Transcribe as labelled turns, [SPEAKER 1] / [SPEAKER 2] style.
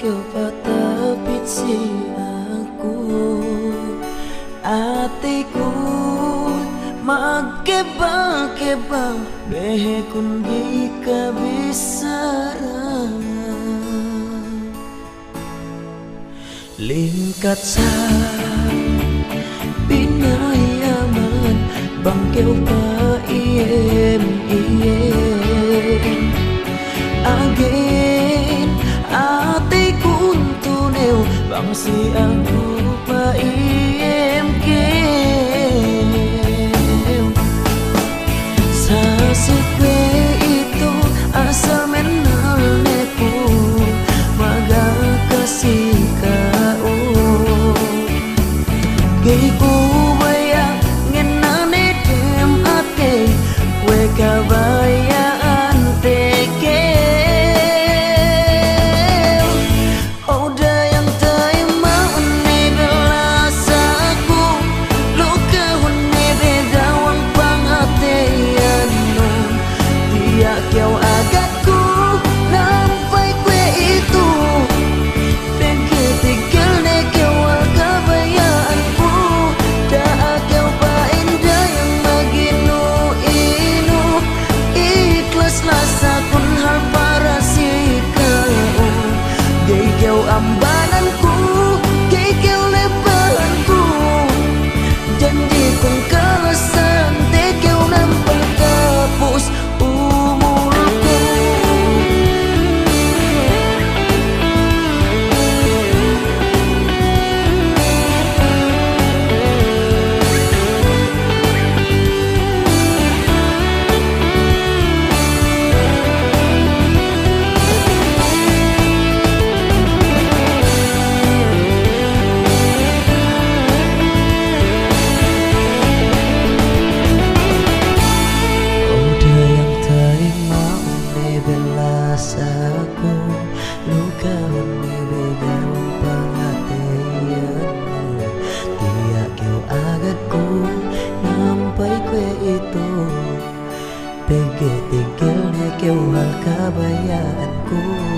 [SPEAKER 1] kau patapit si aku. Atiku magkeba-keba behe kun di kabisara. Lingkat sa pinayaman bangkeu pa iem again atiku tuneu bangsi aku pa iem sa sekwe itu asal menalneku maga kasih kau giku baya ngenane dem ate kue kabayaan teke oda yang taima une belas aku luka une bedawang pangateanmu tiak kau agatku nampai kue itu pengke tinggal ne kau kabayaanku dah kau pa indah yang maginu inu ikhlas lasakun hal para si kau gay kau ambananku gay kau lebalanku janji kong kalasan te kau nampak kapus umurku. Aku luka une bedawang pangateanmu tiak kau agatku nampai kue itu pege tinggal ne kau hal kabayaanku.